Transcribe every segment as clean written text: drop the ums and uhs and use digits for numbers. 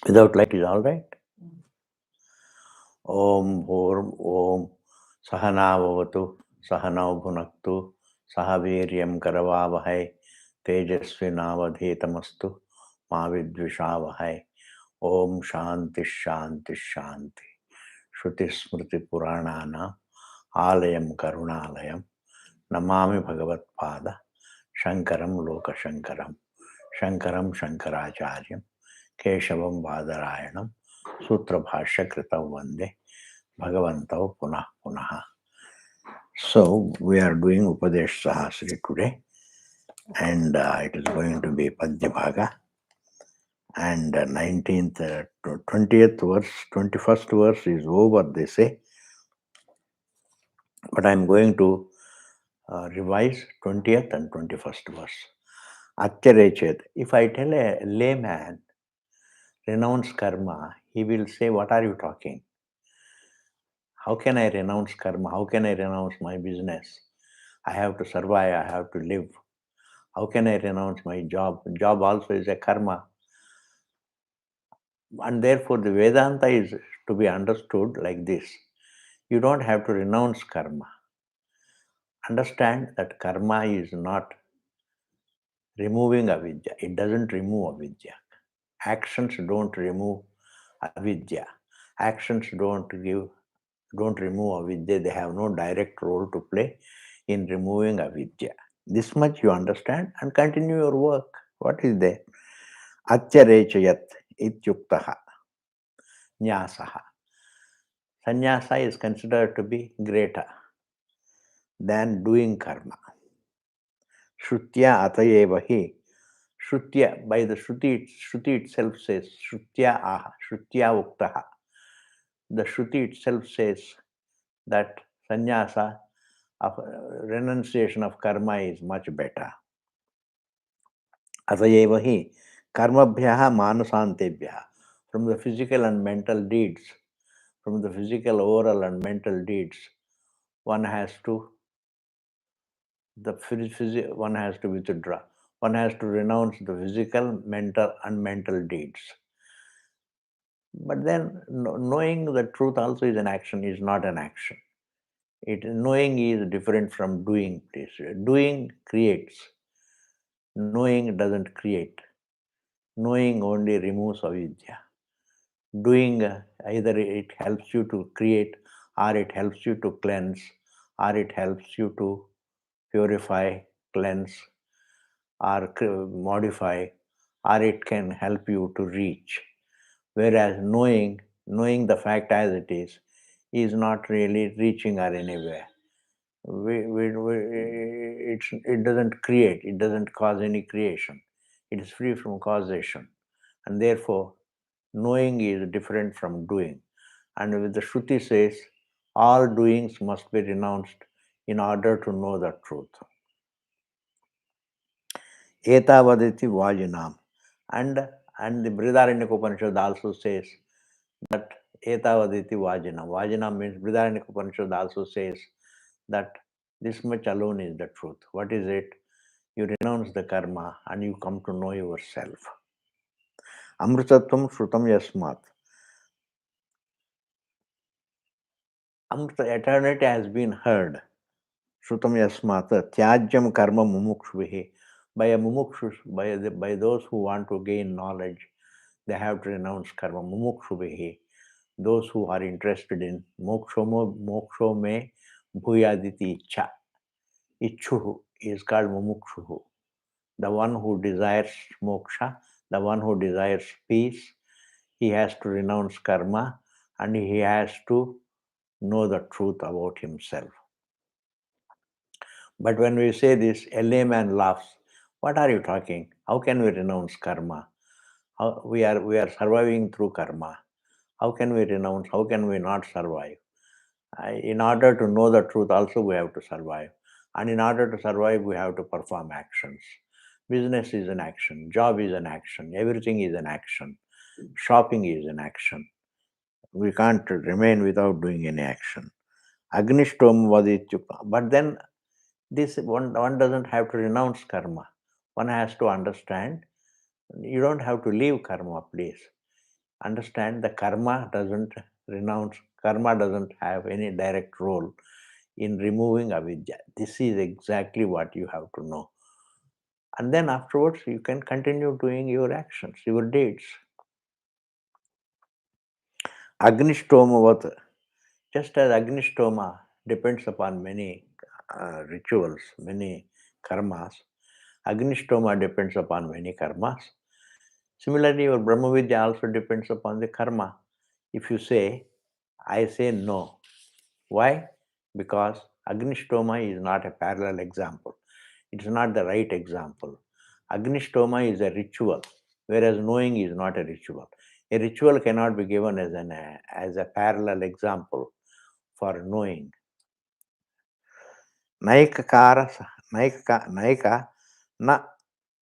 Without light is all right. Om Bhur Om Sahana Vavatu Sahanau Bhunaktu Sahaviryam Karavavahai Tejasvinavadhetamastu Mavidvishavahai. Om Shanti Shanti Shanti. Shruti Smriti Puranana Alayam Karunalayam Namami Bhagavat Pada Shankaram Loka Shankaram Shankaram Shankaracharyam Keshavam Badarayanam Sutra Bhashya Kritav Vande Bhagavantav Punah Punah. So we are doing Upadesha Sahasri today, and it is going to be Padya Bhaga. And 19th, 20th verse, 21st verse is over, they say. But I am going to revise 20th and 21st verse. Achyarechet. If I tell a layman, renounce karma, he will say, what are you talking? How can I renounce karma? How can I renounce my business? I have to survive, I have to live. How can I renounce my job? Job also is a karma. And therefore, the Vedanta is to be understood like this. You don't have to renounce karma. Understand that karma is not removing avidya. It doesn't remove avidya. Actions don't remove avidya. Actions don't remove avidya. They have no direct role to play in removing avidya. This much you understand and continue your work. What is there? Atyarechayat ityuktaha nyasaha. Sannyasa is considered to be greater than doing karma. Shrutya atayeva hi. Shrutya, by the Shruti itself says, Shrutya aha, Shrutya uktaha. The Shruti itself says that sannyasa, of renunciation of karma is much better. Atayeva hi karmabhyaha manasantebhyaha. From the physical and mental deeds, from the physical, oral and mental deeds, one has to withdraw. One has to renounce the physical, mental, and mental deeds. But then knowing the truth also is an action, is not an action. Knowing is different from doing. Doing creates. Knowing doesn't create. Knowing only removes avidya. Doing, either it helps you to create, or it helps you to cleanse, or it helps you to purify, cleanse, or modify, or it can help you to reach. Whereas knowing the fact as it is not really reaching or anywhere. It doesn't create, it doesn't cause any creation. It is free from causation. And therefore, knowing is different from doing. And with the Shruti says, all doings must be renounced in order to know the truth. Etavaditi Vajinam. And the Brihadaranyaka Upanishad also says that Etavaditi Vajinam. Vajinam means Brihadaranyaka Upanishad also says that this much alone is the truth. What is it? You renounce the karma and you come to know yourself. Amritatvam Shrutam Yasmat. Amrita, eternity has been heard. Shrutam Yasmat. Tyajyam Karma Mumukshvihi. By those who want to gain knowledge, they have to renounce karma. Mumukshvihi. Those who are interested in moksho me bhuyaditi icha. Ichuhu is called mumukshuhu. The one who desires moksha, the one who desires peace, he has to renounce karma and he has to know the truth about himself. But when we say this, a layman laughs. What are you talking? How can we renounce karma? We are surviving through karma. How can we renounce? How can we not survive? In order to know the truth also we have to survive. And in order to survive, we have to perform actions. Business is an action. Job is an action. Everything is an action. Shopping is an action. We can't remain without doing any action. Agnishtom vadityupa. But then this one doesn't have to renounce karma. One has to understand you don't have to leave karma, please. understand the karma doesn't have any direct role in removing avidya. This is exactly what you have to know. And then afterwards, you can continue doing your actions, your deeds. Agnishtoma, just as Agnishtoma depends upon many rituals, many karmas, Agnishtoma depends upon many karmas. Similarly, your Brahmavidya also depends upon the karma. If you say, I say no. Why? Because Agnishtoma is not a parallel example. It is not the right example. Agnishtoma is a ritual, whereas knowing is not a ritual. A ritual cannot be given as a parallel example for knowing. Naikakara, naika na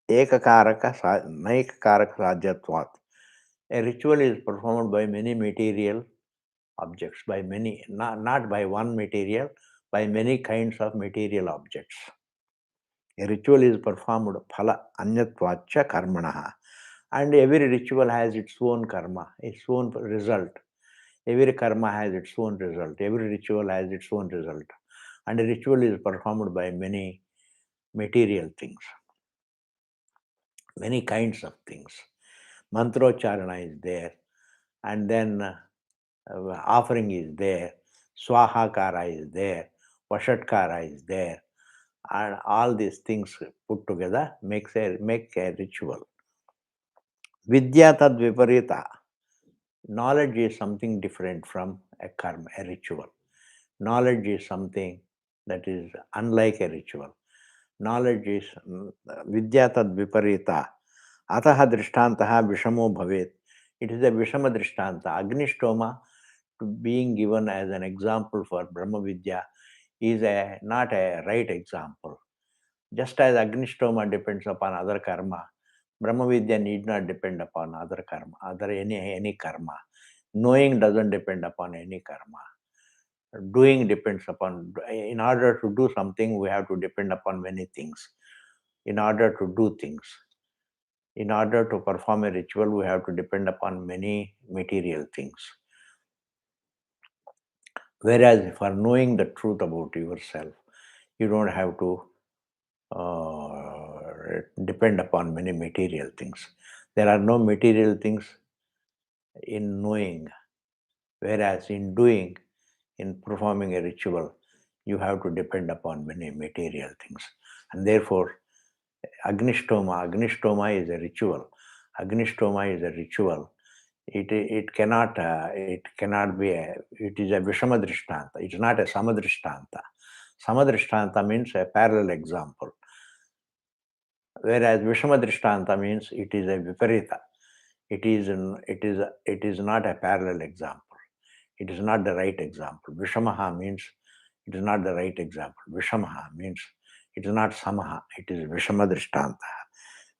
ekakaraka naikakaraka sadyatvat. A ritual is performed by many material objects, by many, not by one material, by many kinds of material objects. A ritual is performed phala anyatvacha karmanaha. And every ritual has its own karma, its own result. Every karma has its own result. Every ritual has its own result. And a ritual is performed by many material things, many kinds of things. Mantrocharana is there, and then offering is there, swahakara is there, vashatkara is there, and all these things put together make a ritual. Vidya tad viparita. Knowledge is something different from a karma, a ritual. Knowledge is something that is unlike a ritual. Knowledge is vidya tad viparita. Ataha drishtantaha vishamo bhavet. It is a vishama drishtanta. Agnishtoma being given as an example for Brahma Vidya is not a right example. Just as Agnishtoma depends upon other karma, Brahma Vidya need not depend upon other karma, any karma. Knowing doesn't depend upon any karma. Doing depends upon, in order to do something, we have to depend upon many things. In order to do things, in order to perform a ritual, we have to depend upon many material things. Whereas for knowing the truth about yourself, you don't have to depend upon many material things. There are no material things in knowing, whereas in doing, in performing a ritual, you have to depend upon many material things. And therefore, Agnishtoma is a ritual. Agnishtoma is a ritual. It cannot be it is a Vishama Drishtanta. It's not a Samadrishtanta. Samadrishtanta means a parallel example. Whereas Vishama Drishtanta means it is a Viparita. It is not a parallel example. It is not the right example. Vishamaha means it is not the right example. Vishamaha means it is not Samaha. It is Vishama Drishtanta.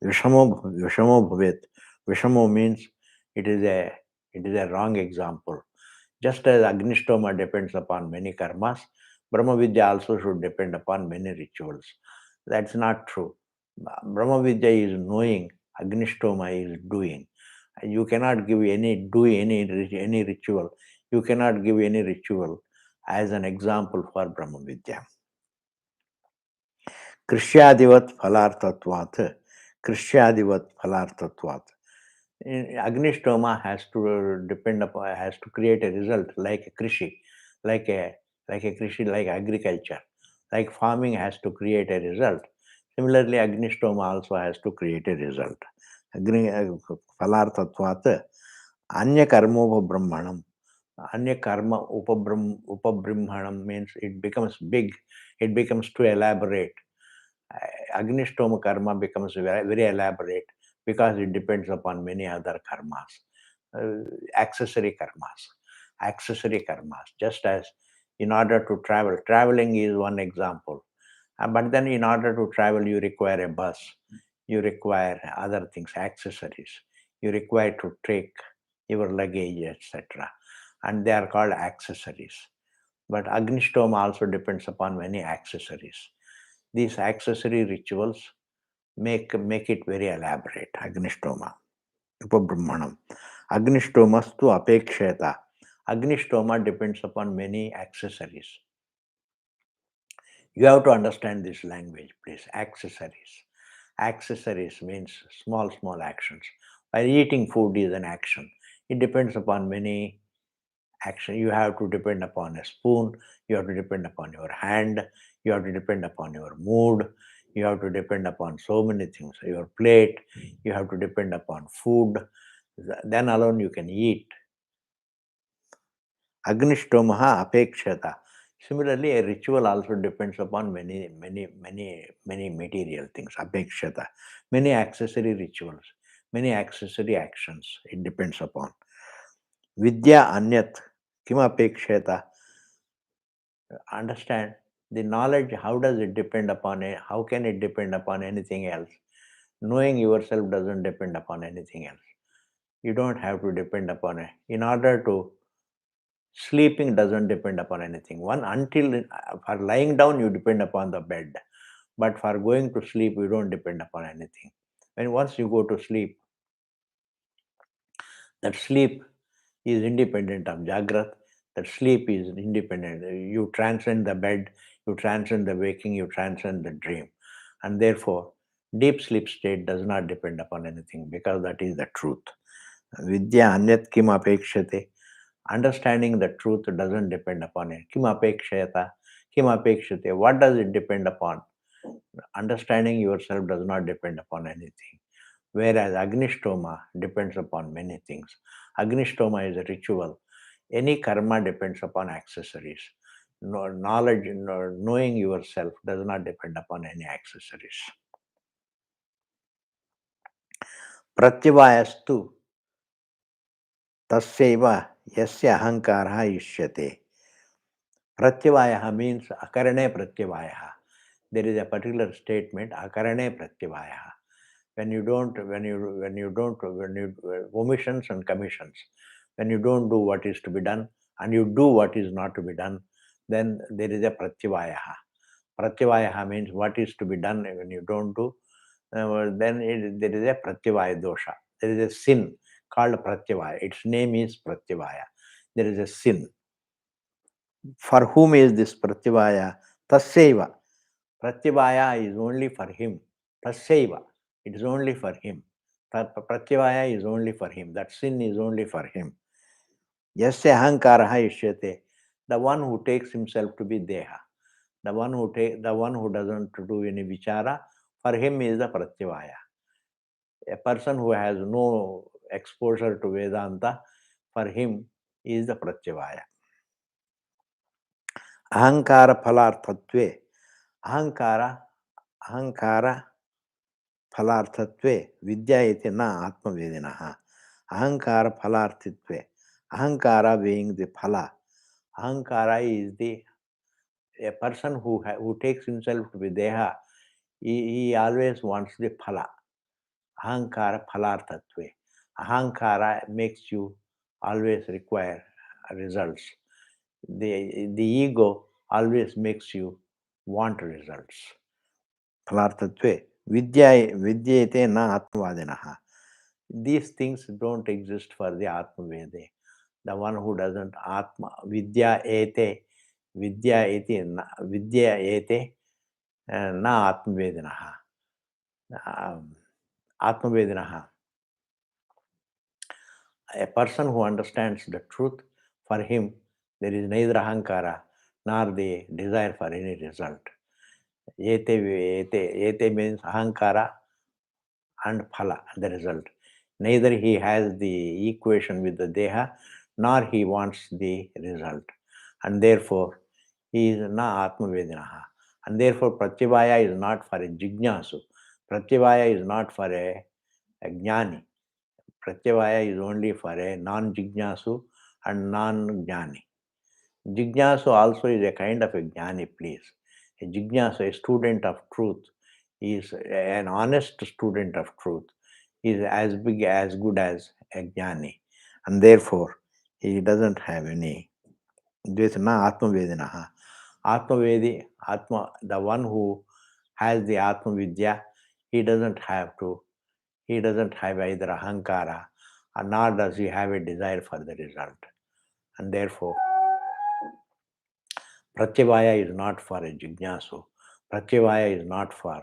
Vishamo Bhavet. Vishamo means it is a wrong example. Just as Agnishtoma depends upon many karmas, Brahma Vidya also should depend upon many rituals. That's not true. Brahma Vidya is knowing, Agnishtoma is doing. You cannot give any ritual. You cannot give any ritual as an example for Brahma Vidya. Krishyadivat phalartatvat. Krishyadivat phalartatvat. Agnishtoma has to create a result like a krishi, like a krishi, like agriculture, like farming has to create a result. Similarly, Agnishtoma also has to create a result. Phalartatvat anya karmo brahmanam. Anya karma upabrimhanam means it becomes big, it becomes too elaborate. Agnishtoma karma becomes very, very elaborate because it depends upon many other karmas, accessory karmas, just as in order to traveling is one example. But then in order to travel, you require a bus, you require other things, accessories, you require to take your luggage, etc. And they are called accessories. But Agnishtoma also depends upon many accessories. These accessory rituals make it very elaborate. Agnishtoma, Upabrahmanam. Agnishtomastu apeksheta. Agnishtoma depends upon many accessories. You have to understand this language, please. Accessories. Accessories means small, small actions. While eating food is an action. It depends upon many actions. You have to depend upon a spoon. You have to depend upon your hand. You have to depend upon your mood. You have to depend upon so many things. Your plate. You have to depend upon food. Then alone you can eat. Agnishtomaha apekshata. Similarly, a ritual also depends upon many material things. Apekshata. Many accessory rituals, many accessory actions. It depends upon. Vidya anyat kim apekshata. Understand the knowledge. How does it depend upon it? How can it depend upon anything else? Knowing yourself doesn't depend upon anything else. You don't have to depend upon it. In order to sleeping doesn't depend upon anything. One until for lying down you depend upon the bed, but for going to sleep you don't depend upon anything. When once you go to sleep, that sleep is independent of Jagrat. That sleep is independent. You transcend the bed, you transcend the waking, you transcend the dream, and therefore deep sleep state does not depend upon anything because that is the truth. Vidya anyat kim apekshate. Understanding the truth doesn't depend upon it. Kim apekshayata, kim apekshate. What does it depend upon? Understanding yourself does not depend upon anything. Whereas Agnishtoma depends upon many things. Agnishtoma is a ritual. Any karma depends upon accessories. Knowledge, knowing yourself does not depend upon any accessories. Pratyavayastu tasyaiva yasya ahankarah ishyate. Pratyavaya means akarane pratyavaya. There is a particular statement, akarane pratyavaya. When you don't, omissions and commissions, when you don't do what is to be done and you do what is not to be done, then there is a pratyavaya. Pratyavaya means what is to be done when you don't do, then there is a pratyavaya dosha. There is a sin called pratyavaya. Its name is pratyavaya. There is a sin. For whom is this pratyavaya? Tasyaiva. Pratyavaya is only for him. Tasyaiva. It is only for him. Pratyavaya is only for him. That sin is only for him. Yasya ahankaraha ishyate. The one who takes himself to be deha. The one who doesn't do any vichara, for him is the pratyavaya. A person who has no exposure to Vedanta, for him is the pratyavaya. Ahankara phalarthatve. Ahankara फलार्थत्वे विद्या इति न आत्मवेदिनः. Ahankara phalarthitve. Ahankara being the phala. Ahankara is a person who takes himself to be deha. He always wants the phala. Ahankara phalarthatve. Ahankara makes you always require results. The ego always makes you want results. Phalarthatve. Vidyate na atmavadinaha. These things don't exist for the Atmavede. The one who doesn't Vidya ete na Atmavedinaha. Atmavedinaha. A person who understands the truth, for him there is neither ahankara nor the desire for any result. Ete means ahankara and phala, the result. Neither he has the equation with the deha, nor he wants the result. And therefore, he is na atmavedinaha. And therefore, pratyavaya is not for a jignasu. Pratyavaya is not for a jnani. Pratyavaya is only for a non-jignasu and non-jnani. Jignasu also is a kind of a jnani, please. A jignasu, a student of truth, is an honest student of truth, is as good as a jnani. And therefore, he doesn't have any. Dvesana Atmavedinaha. The one who has the Atma Vidya, he doesn't have either Ahankara nor does he have a desire for the result. And therefore, Pratyavaya is not for a jignasu. Pratyavaya is not for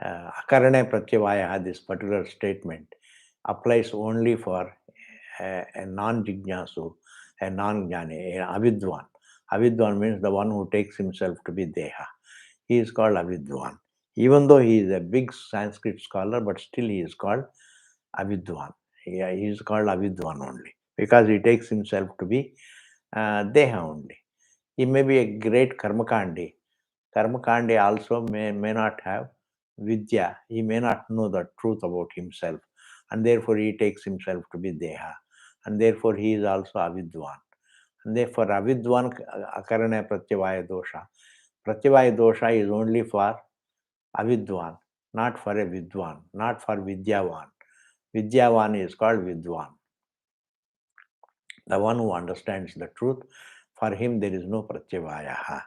Akarane Pratyavaya, this particular statement applies only for a non-jignasu, a non-jnani, a avidwan. Avidwan means the one who takes himself to be deha. He is called avidwan. Even though he is a big Sanskrit scholar, but still he is called avidwan. He is called avidwan only because he takes himself to be deha only. He may be a great karmakandi. Karmakandi also may not have vidya. He may not know the truth about himself, and therefore he takes himself to be deha, and therefore he is also avidwan. And therefore avidwan akarane pratyavaya dosha. Pratyavaya dosha is only for avidwan, not for a vidwan, not for vidyavan. Vidyavan is called vidwan, the one who understands the truth. For him there is no pratyavaya.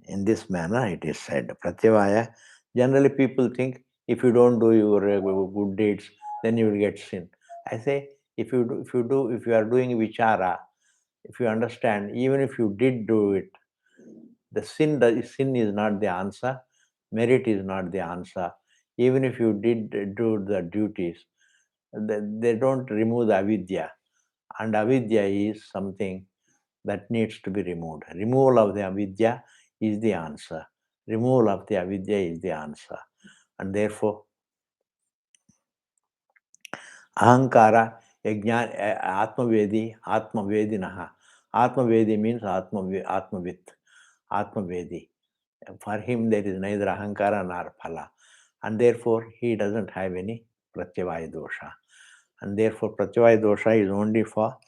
In this manner it is said. Pratyavaya, generally people think if you don't do your good deeds, then you will get sin. I say if you are doing vichara, if you understand, even if you did do it, sin is not the answer, merit is not the answer. Even if you did do the duties, they don't remove the avidya. And avidya is something that needs to be removed. Removal of the avidya is the answer. Removal of the avidya is the answer. And therefore, ahankara, atmavedi, atmavedinaha. Atmavedi means atmavit, atmavedi. For him, there is neither ahankara nor phala. And therefore, he doesn't have any pratyavaya dosha. And therefore, pratyavaya dosha is only for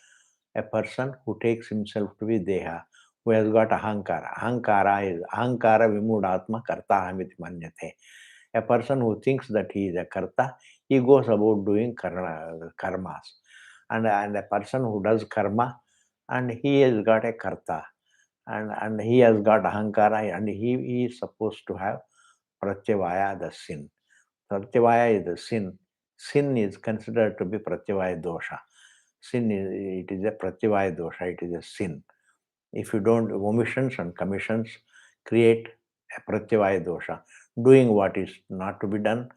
a person who takes himself to be deha, who has got ahankara. Ahankara vimudhatma karta ahamiti manyate. A person who thinks that he is a karta, he goes about doing karmas. And a person who does karma, and he has got a karta, and he has got ahankara, and he is supposed to have pratyavaya, the sin. Pratyavaya is the sin. Sin is considered to be pratyavaya dosha. Sin is a pratyavaya dosha, it is a sin. If you don't, omissions and commissions create a pratyavaya dosha, doing what is not to be done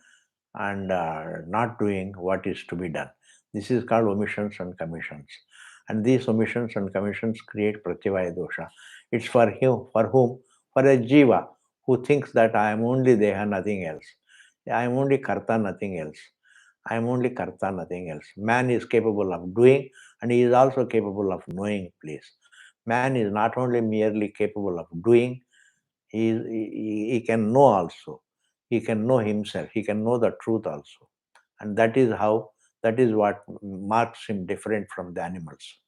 and not doing what is to be done. This is called omissions and commissions. And these omissions and commissions create pratyavaya dosha. It's for him, for whom? For a jiva who thinks that I am only deha, nothing else. I am only karta, nothing else. I am only karta, nothing else. Man is capable of doing, and he is also capable of knowing, please. Man is not only merely capable of doing, he can know also. He can know himself. He can know the truth also. And that is what marks him different from the animals.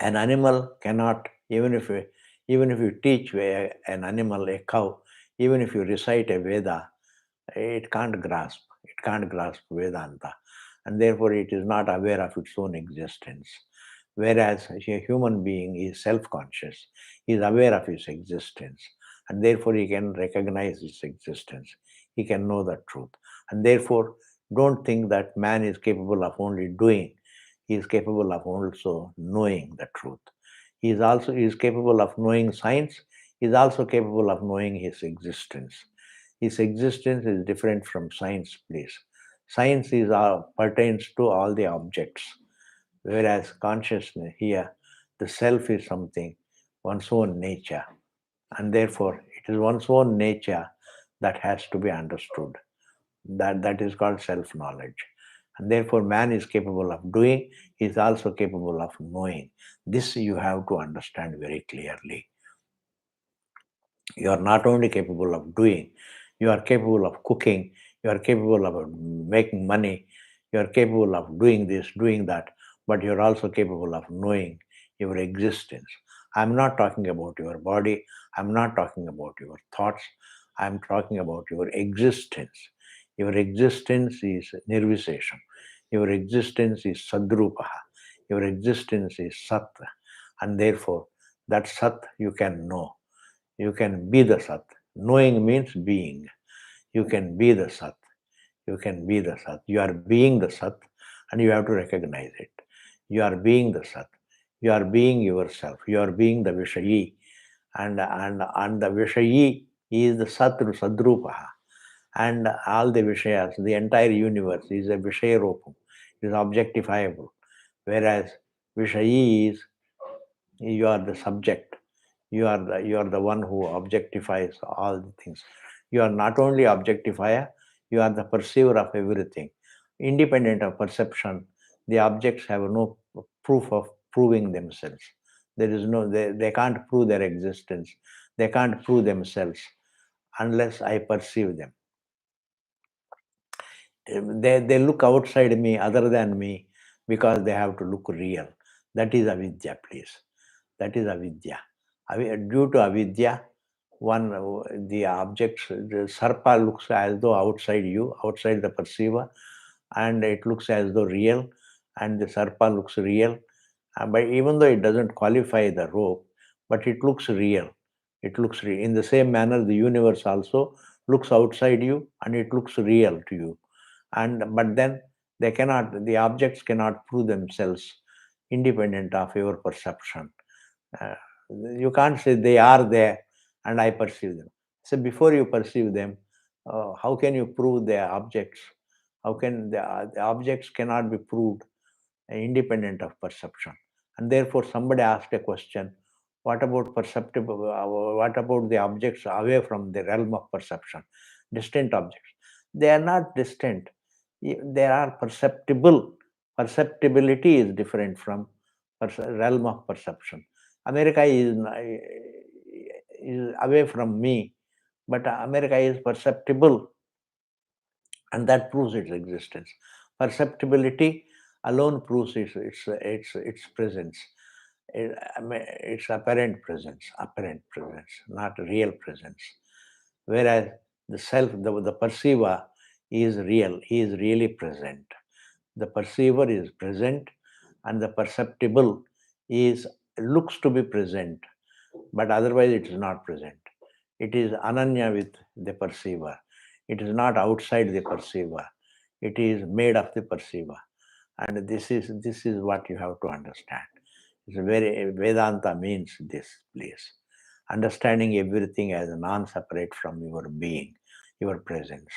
An animal cannot, even if you teach an animal, a cow, even if you recite a Veda, it can't grasp. It can't grasp Vedanta. And therefore it is not aware of its own existence. Whereas a human being is self-conscious, he is aware of his existence, and therefore he can recognize his existence. He can know the truth. And therefore, don't think that man is capable of only doing. He is capable of also knowing the truth. He is capable of knowing science. He is also capable of knowing his existence. His existence is different from science, please. Science pertains to all the objects, whereas consciousness here, the self is something, one's own nature, and therefore it is one's own nature that has to be understood. That is called self-knowledge. And therefore man is capable of doing, he is also capable of knowing. This you have to understand very clearly. You are not only capable of doing, you are capable of cooking, you are capable of making money, you are capable of doing this, doing that, but you are also capable of knowing your existence. I'm not talking about your body, I'm not talking about your thoughts, I'm talking about your existence. Your existence is nirvisesham. Your existence is sadrupaha. Your existence is sat. And therefore, that sat you can know. You can be the Sat. Knowing means being. You can be the Sat. You can be the Sat. You are being the Sat, and you have to recognize it. You are being the Sat. You are being yourself. You are being the Vishayi, and the Vishayi is the Sadrupaha. And all the Vishayas, the entire universe is a Vishaya Rupam, is objectifiable. Whereas Vishayi is, you are the subject. You are the one who objectifies all the things. You are not only objectifier, you are the perceiver of everything. Independent of perception, the objects have no proof of proving themselves. There is no, they can't prove their existence. They can't prove themselves unless I perceive them. They look outside me, other than me, because they have to look real. That is avidya, please. That is avidya. Due to avidya, the objects, the sarpa looks as though outside you, outside the perceiver, and it looks as though real, and the sarpa looks real. But even though it doesn't qualify the rope, but it looks real. It looks real. In the same manner, the universe also looks outside you, and it looks real to you. But then the objects cannot prove themselves independent of your perception. uh, you can't say they are there and I perceive them. So before you perceive them, how can you prove the objects? How can the objects cannot be proved independent of perception? And therefore somebody asked a question, what about what about the objects away from the realm of perception, distant objects? They are not distant. They are perceptible. Perceptibility is different from realm of perception. America is away from me, but America is perceptible, and that proves its existence. Perceptibility alone proves its presence, its apparent presence, not real presence. Whereas the self, the perceiver is real, he is really present. The perceiver is present, and the perceptible is looks to be present, but otherwise it is not present. It is ananya with the perceiver. It is not outside the perceiver. It is made of the perceiver. And this is what you have to understand. It's very Vedanta means this, please. Understanding everything as non-separate from your being, your presence.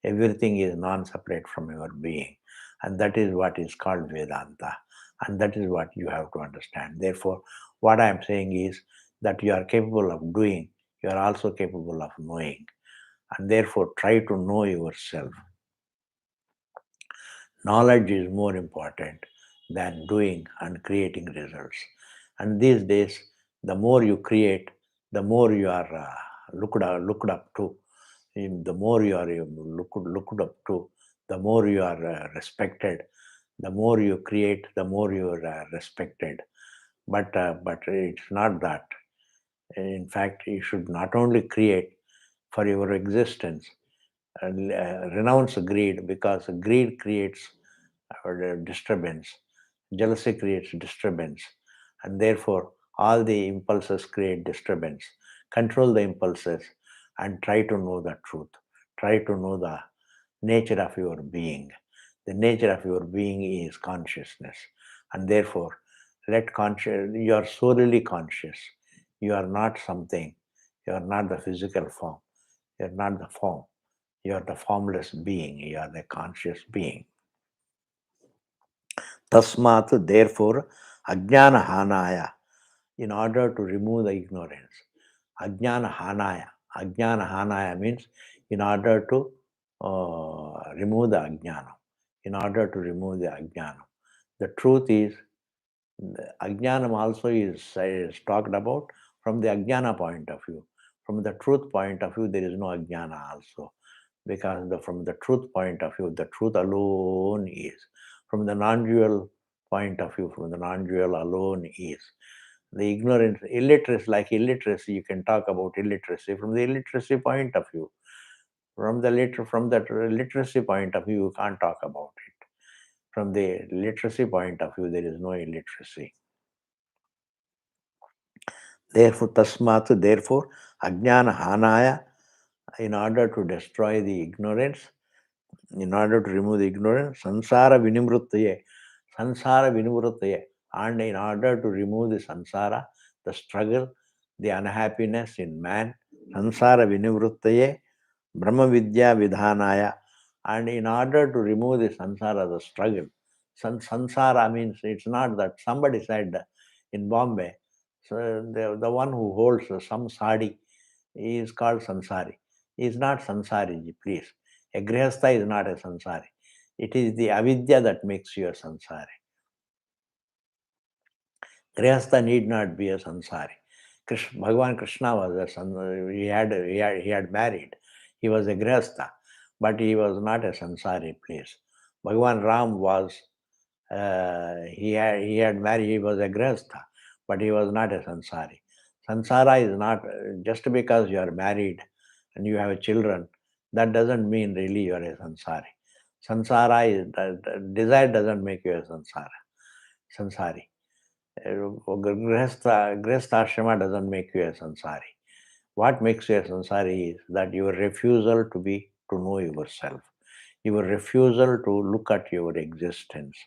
Everything is non-separate from your being. And that is what is called Vedanta. And that is what you have to understand. Therefore, what I am saying is that you are capable of doing, you are also capable of knowing. And therefore, try to know yourself. Knowledge is more important than doing and creating results. And these days, the more you create, the more you are looked up to. The more you are looked up to, the more you are respected. The more you create, the more you are respected. But it's not that. In fact, you should not only create for your existence, renounce greed, because greed creates disturbance, jealousy creates disturbance, and therefore all the impulses create disturbance. Control the impulses and try to know the truth. Try to know the nature of your being. The nature of your being is consciousness, and therefore you are solely conscious. You are not something. You are not the physical form. You are not the form. You are the formless being. You are the conscious being. Tasmat, therefore, ajnana hanaya, in order to remove the ignorance. Ajnana hanaya. Ajnana hanaya means in order to remove the ajnana. In order to remove the ajnana. The truth is, the ajnanam also is talked about from the ajnana point of view. From the truth point of view, there is no ajnana also. Because from the truth point of view, the truth alone is. From the non-dual point of view, from the non-dual alone is. The ignorance, illiteracy, like illiteracy, you can talk about illiteracy from the illiteracy point of view. From the literacy point of view, you can't talk about it. From the literacy point of view, there is no illiteracy. Therefore, tasmat, therefore, ajnana hanaya, in order to destroy the ignorance, in order to remove the ignorance, sansara vinivruttaye, and in order to remove the sansara, the struggle, the unhappiness in man, sansara vinivruttaye, Brahma Vidya Vidhanaya, and in order to remove the sansara, the struggle, sansara means it's not that somebody said in Bombay, so the one who holds some sari is called sansari. He is not sansari, please. A grihastha is not a sansari. It is the avidya that makes you a sansari. Grihastha need not be a sansari. Bhagavan Krishna was a he had married. He was a grihastha, but he was not a sansari, please. Bhagavan Ram was he had married. He was a grihastha, but he was not a sansari. Sansara is not just because you are married and you have children. That doesn't mean really you are a sansari. Sansara is desire doesn't make you a sansari. Grihastha doesn't make you a sansari. What makes you a sansari is that your refusal to know yourself, your refusal to look at your existence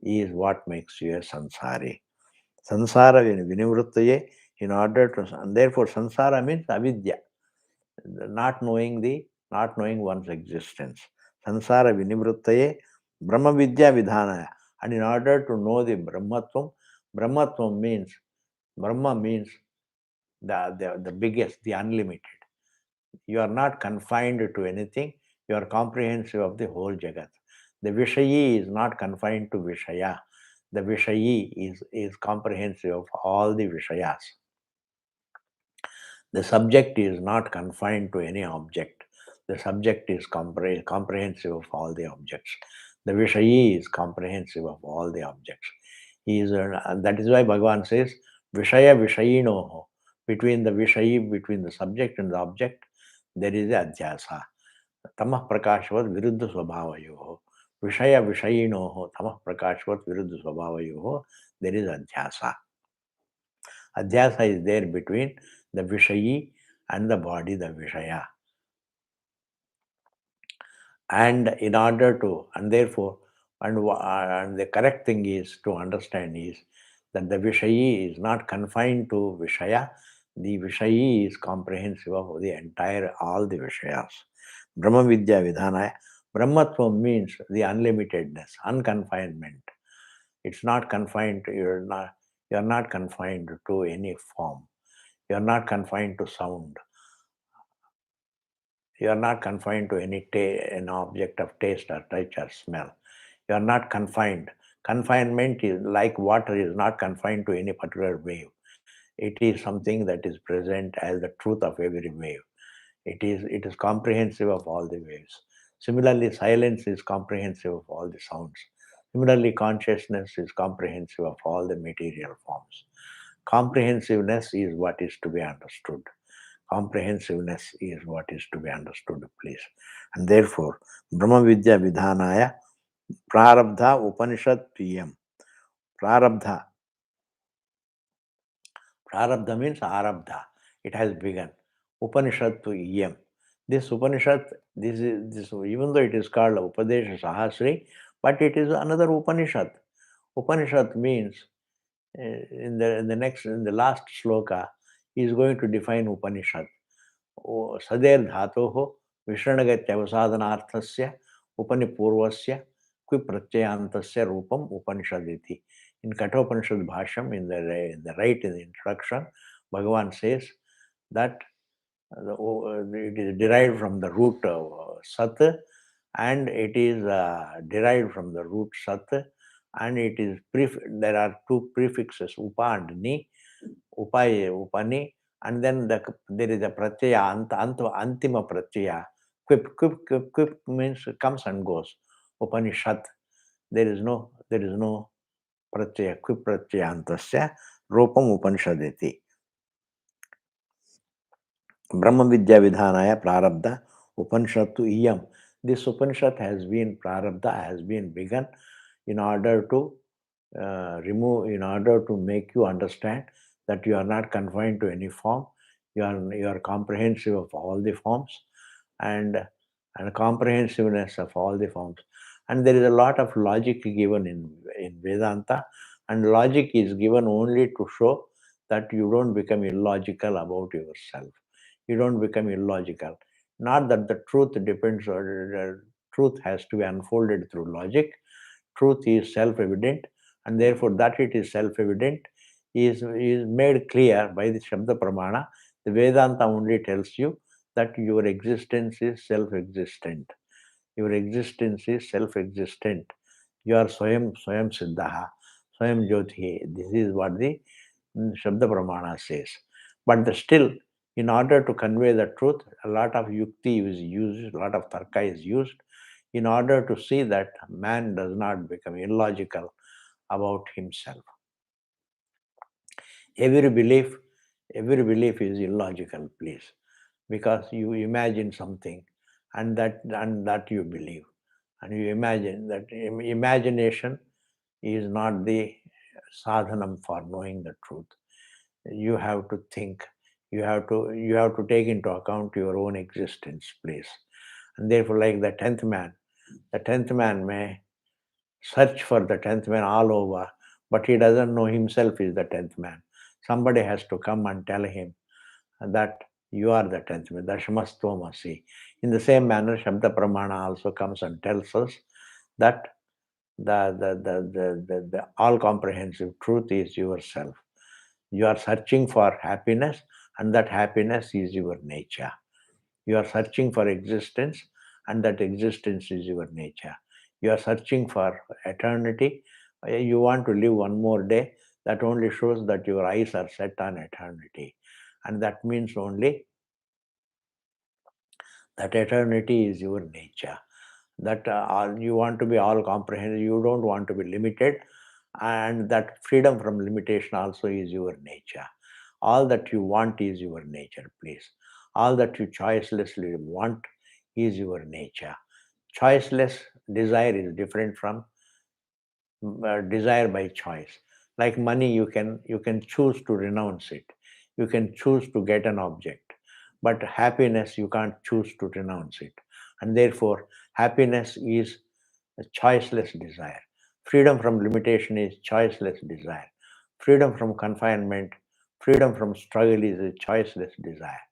is what makes you a sansari. Sansara vinivruttaye, in order to, and therefore sansara means avidya, not knowing one's existence. Sansara vinivruttaye, Brahma Vidya Vidhanaya. And in order to know the Brahmatvam means, Brahma means the biggest, the unlimited. You are not confined to anything, you are comprehensive of the whole Jagat. The Vishayi is not confined to Vishaya. The Vishayi is comprehensive of all the Vishayas. The subject is not confined to any object. The subject is comprehensive of all the objects. The Vishayi is comprehensive of all the objects. That is why Bhagavan says, Vishaya Vishayinoho. Between the Vishayi, between the subject and the object, there is a adhyasa. Tamah prakashvat viruddha svabhavayoho. Vishaya Vishayinoho. Tamah prakashvat viruddha svabhavayoho. There is adhyasa. Adhyasa is there between the Vishayi and the body, the Vishaya. And in order to, and therefore, and the correct thing is to understand is that the Vishayi is not confined to Vishaya. The Vishayi is comprehensive of the entire, all the Vishayas. Brahma Vidya Vidhanaya. Brahmatvam means the unlimitedness, unconfinement. It's not confined to, you're not confined to any form. You're not confined to sound. You are not confined to an object of taste or touch or smell. You are not confined. Confinement is like water is not confined to any particular wave. It is something that is present as the truth of every wave. It is comprehensive of all the waves. Similarly, silence is comprehensive of all the sounds. Similarly, consciousness is comprehensive of all the material forms. Comprehensiveness is what is to be understood. Comprehensiveness is what is to be understood, please. And therefore, Brahma Vidya Vidhanaya Prarabdha Upanishad Priyam. Prarabdha. Prarabdha means Arabdha. It has begun. Upanishad to Iyam. This Upanishad, this even though it is called Upadesha Sahasri, but it is another Upanishad. Upanishad means in the last sloka, he is going to define Upanishad. सदेर धातोः विषणगत्यवसाधनार्थस्य उपनिपूर्वस्य क्विप्रत्ययान्तस्य रूपम् उपनिषदिति. In Kathopanishad Bhashyam, in the right in the introduction, Bhagavan says that it is derived from the root sat, and it is derived from the root sat, and it is there are two prefixes, upa and ni, upani, and then there is a pratyaya, antima pratyaya. Quip means comes and goes. Upanishad, there is no pratyaya, quip pratyayantasya, rupam upanishadeti. Brahma Vidya Vidhanaya Prarabdha Upanishad to Iyam. This Upanishad has been Prarabdha, has been begun in order to in order to make you understand that you are not confined to any form. You are comprehensive of all the forms, and and comprehensiveness of all the forms. And there is a lot of logic given in Vedanta, and logic is given only to show that you don't become illogical about yourself. You don't become illogical. Not that the truth depends on truth has to be unfolded through logic. Truth is self-evident, and therefore that it is self-evident is made clear by the Shabda Pramana. The Vedanta only tells you that your existence is self-existent. Your existence is self-existent. You are Swayam Siddhaha, Swayam Jyoti. This is what the Shabda Pramana says. But still, in order to convey the truth, a lot of yukti is used, a lot of tarka is used in order to see that man does not become illogical about himself. Every belief, every belief is illogical, please, because you imagine something and that you believe, and you imagine that imagination is not the sadhanam for knowing the truth. You have to think. You have to take into account your own existence, please. And therefore, like the tenth man may search for the tenth man all over, but he doesn't know himself is the tenth man. Somebody has to come and tell him that you are the tenth man, Dashmastomasi. In the same manner, Shabda Pramana also comes and tells us that the all comprehensive truth is yourself. You are searching for happiness, and that happiness is your nature. You are searching for existence, and that existence is your nature. You are searching for eternity. You want to live one more day. That only shows that your eyes are set on eternity. And that means only that eternity is your nature. That you want to be all comprehensive, you don't want to be limited, and that freedom from limitation also is your nature. All that you want is your nature, please. All that you choicelessly want is your nature. Choiceless desire is different from desire by choice. Like money, you can choose to renounce it. You can choose to get an object, but happiness you can't choose to renounce it. And therefore, happiness is a choiceless desire. Freedom from limitation is choiceless desire. Freedom from confinement, freedom from struggle is a choiceless desire.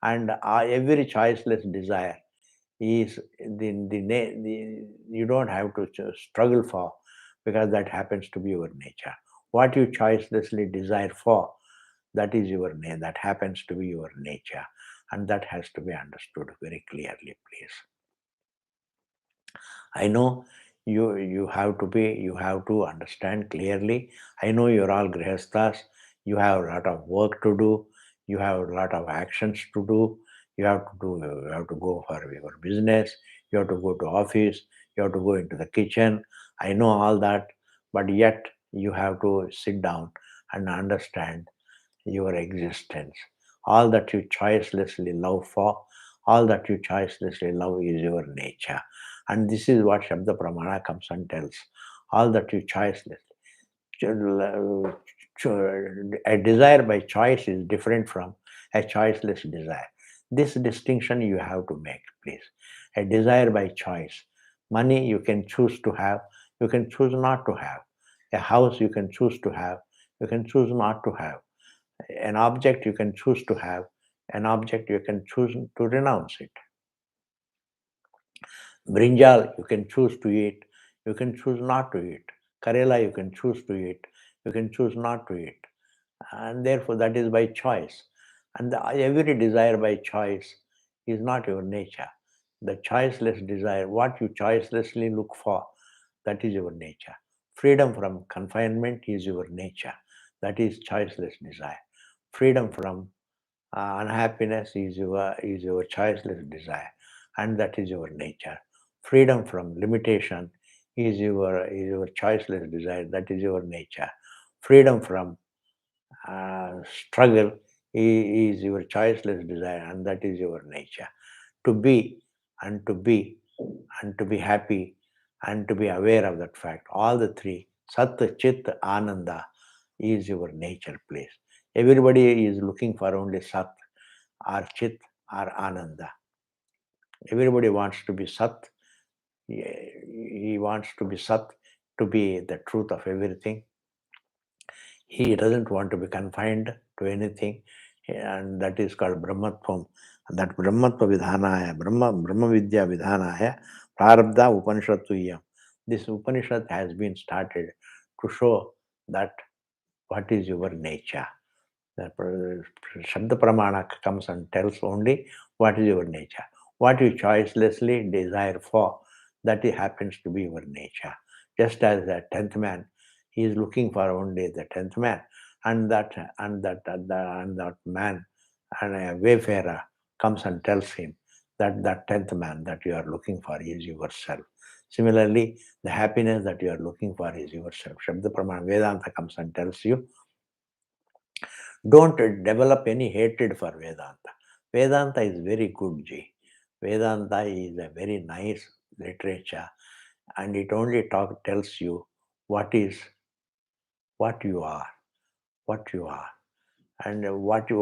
And every choiceless desire is you don't have to struggle for, because that happens to be your nature. What you choicelessly desire for, that happens to be your nature, and that has to be understood very clearly, please. I know you have to understand clearly. I know you're all grihasthas. You have a lot of work to do. You have a lot of actions to do. You have to go for your business. You have to go to office. You have to go into the kitchen. I know all that, but yet you have to sit down and understand your existence. All that you choicelessly love for, all that you choicelessly love is your nature. And this is what Shabda Pramana comes and tells. All that you choicelessly. A desire by choice is different from a choiceless desire. This distinction you have to make, please. A desire by choice. Money you can choose to have, you can choose not to have. A house you can choose to have, you can choose not to have. An object you can choose to have, an object you can choose to renounce it. Brinjal you can choose to eat, you can choose not to eat. Karela you can choose to eat, you can choose not to eat. And therefore that is by choice. And every desire by choice is not your nature. The choiceless desire, what you choicelessly look for, that is your nature. Freedom from confinement is your nature. That is choiceless desire. Freedom from unhappiness is your choiceless desire, and that is your nature. Freedom from limitation is your choiceless desire. That is your nature. Freedom from struggle is your choiceless desire, and that is your nature. To be and to be and to be happy and to be aware of that fact. All the three, Sat, Chit, Ananda, is your nature, please. Everybody is looking for only Sat or Chit or Ananda. Everybody wants to be Sat. He wants to be Sat, to be the truth of everything. He doesn't want to be confined to anything, and that is called Brahmatvam. And that Brahmatva Vidhanaya, Brahma Vidya Vidhanaya, Prarabdha Upanishaduyam. This Upanishad has been started to show that what is your nature. The Shabda Pramana comes and tells only what is your nature. What you choicelessly desire for, that happens to be your nature. Just as the 10th man, he is looking for only the 10th man, and that man, and a wayfarer comes and tells him that 10th man that you are looking for is yourself. Similarly, the happiness that you are looking for is yourself. Shabda Pramana Vedanta comes and tells you, don't develop any hatred for Vedanta. Vedanta is very good, Ji. Vedanta is a very nice literature, and it only tells you what is, what you are, what you are, and what you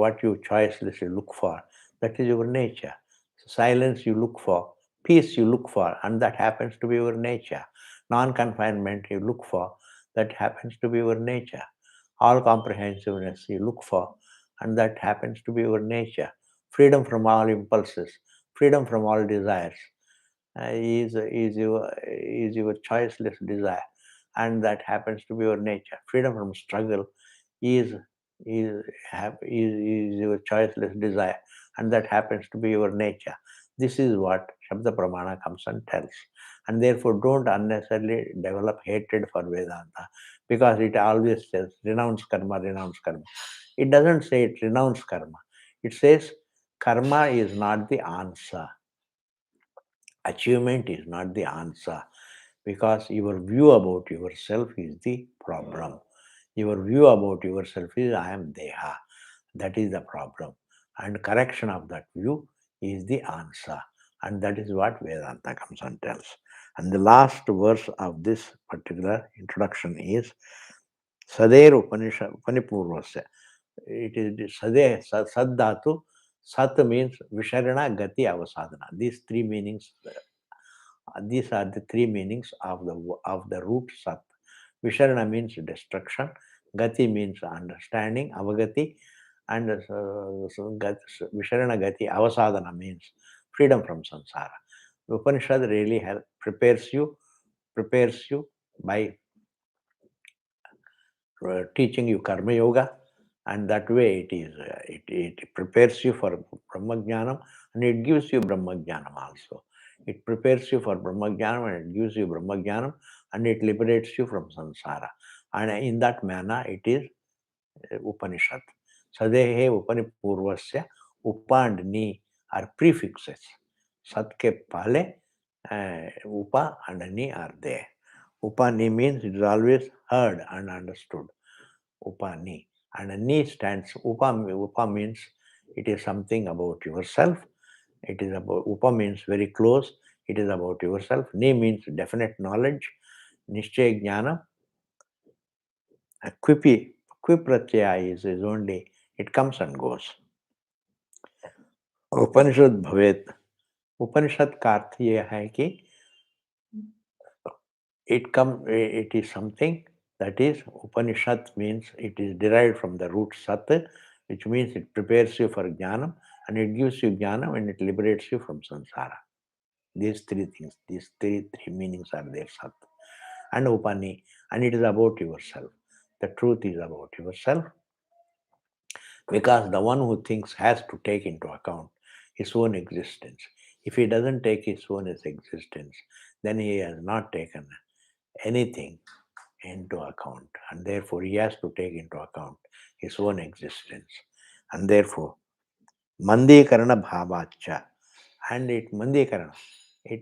choicelessly look for. That is your nature. Silence you look for, peace you look for, and that happens to be your nature. Non-confinement you look for, that happens to be your nature. All comprehensiveness you look for, and that happens to be your nature. Freedom from all impulses, freedom from all desires, is your choiceless desire, and that happens to be your nature. Freedom from struggle is is your choiceless desire, and that happens to be your nature. This is what Shabda Pramana comes and tells. And therefore, don't unnecessarily develop hatred for Vedanta, because it always says renounce karma, renounce karma. It doesn't say it renounce karma. It says karma is not the answer. Achievement is not the answer, because your view about yourself is the problem. Your view about yourself is I am Deha. That is the problem. And correction of that view is the answer. And that is what Vedanta comes and tells. And the last verse of this particular introduction is Sader Upanipurvasya. It is Sade, Saddhatu. Sat means Visharana Gati Avasadana. These are the three meanings of the root Sat. Visharana means destruction, Gati means understanding, Avagati, and Visharana Gati, Avasadana means freedom from samsara. Upanishad really prepares you by teaching you karma yoga, and that way it prepares you for brahma jnanam, and it gives you brahma jnanam also. It prepares you for brahma jnanam, and it gives you brahma jnanam, and it liberates you from samsara. And in that manner it is Upanishad. Sadehe Upanipurvasya, Upa and Ni are prefixes. Sat ke pale Upa and Ni are there. Upa Ni means it is always heard and understood. Upani. And Ni stands, Upa means it is something about yourself. It is about, Upa means very close. It is about yourself. Ni means definite knowledge. Nishchay Jnana. Pratyaya is only, it comes and goes. Upanishad Bhavet. Upanishad का अर्थ यह है कि it is something that is, Upanishad means it is derived from the root Sat, which means it prepares you for Jnanam, and it gives you Jnanam, and it liberates you from samsara. These three things, these three meanings are there, Sat. And Upani, and it is about yourself. The truth is about yourself, because the one who thinks has to take into account his own existence. If he doesn't take his own existence, then he has not taken anything into account, and therefore he has to take into account his own existence. And therefore, Mandikarana Bhavacha, and it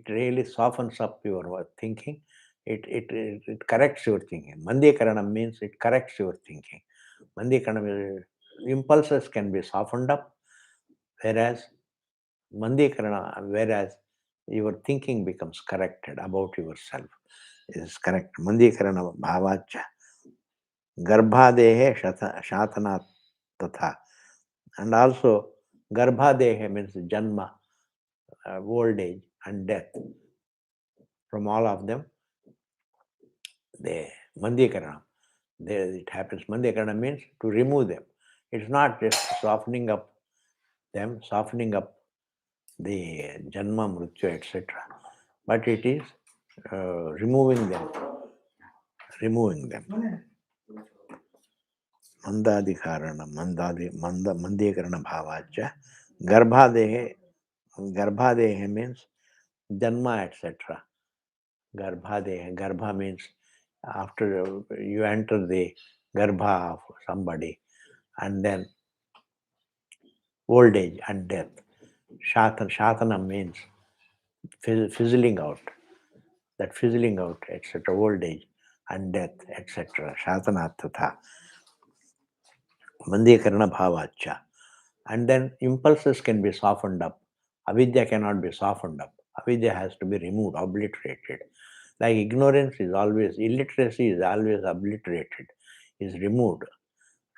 really softens up your thinking. It corrects your thinking. Mandikarana means it corrects your thinking. Mandikarana impulses can be softened up, whereas your thinking becomes corrected about yourself. It is correct. Mandikarana Bhavacha. Garbhadehe Shatana Tatha. And also, Garbhadehe means Janma. old age and death. From all of them, the Mandyakarana. It happens. Mandyakarana means to remove them. It's not just softening up them, softening up the Janma, Mrityu, etc. But it is removing them. Removing them. Mandadhikarana, Mandyakarana bhavacha. Garbhadehe means Janma, etc. Garbha means after you enter the garbha of somebody, and then old age and death. Shatana means fizzling out, that fizzling out, etc. Old age and death, etc. Shatanathatha. Mandyakarana bhavacha. And then impulses can be softened up. Avidya cannot be softened up. Avidya has to be removed, obliterated. Like ignorance is always, illiteracy is always obliterated, is removed,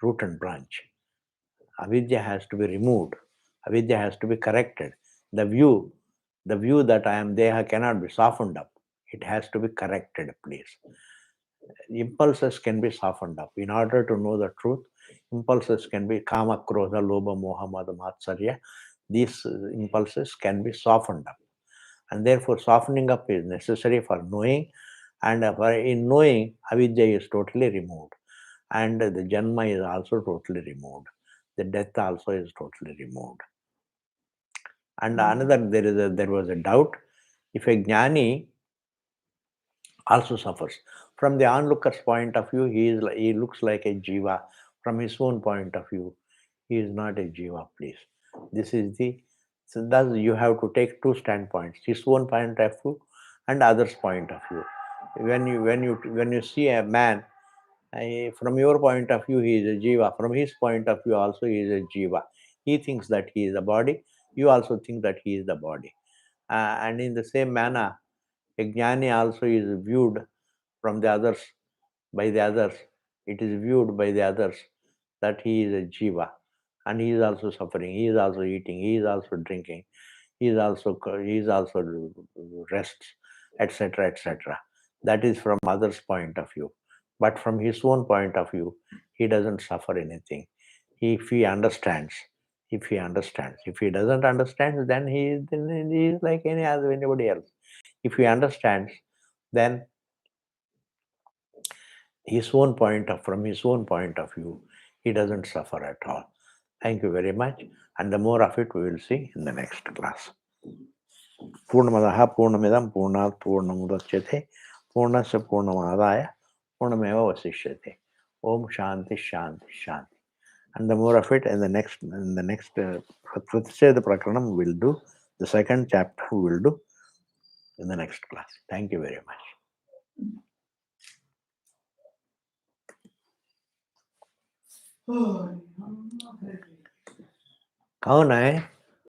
root and branch. Avidya has to be removed. Avidya has to be corrected. The view that I am Deha cannot be softened up. It has to be corrected, please. Impulses can be softened up. In order to know the truth, impulses can be kama, krodha, lobha, moha, mada, matsarya. These impulses can be softened up. And therefore, softening up is necessary for knowing. And in knowing, avidya is totally removed. And the janma is also totally removed. The death also is totally removed. And another, there was a doubt. If a jnani also suffers, from the onlooker's point of view, he looks like a jiva. From his own point of view, he is not a jiva, please. This is so thus you have to take two standpoints: his own point of view and others' point of view. When you see a man, from your point of view, he is a jiva. From his point of view, also he is a jiva. He thinks that he is the body. You also think that he is the body. And in the same manner, a jnani also is viewed from the others, by the others. It is viewed by the others that he is a jiva, and he is also suffering. He is also eating. He is also drinking. He is also rests, etc., etc. That is from others' point of view. But from his own point of view, he doesn't suffer anything. If he understands, if he doesn't understand, then he is like anybody else. If he understands, then from his own point of view, he doesn't suffer at all. Thank you very much, and the more of it we will see in the next class. Purnamadaha Purnamidam Purnat Purnamudachyate Purnasya Purnamadaya Purnameva Vasishyate. Om Shanti Shanti Shanti. And the more of it in the next Pratiseda Prakranam we will do. The second chapter we will do in the next class. Thank you very much. कौन है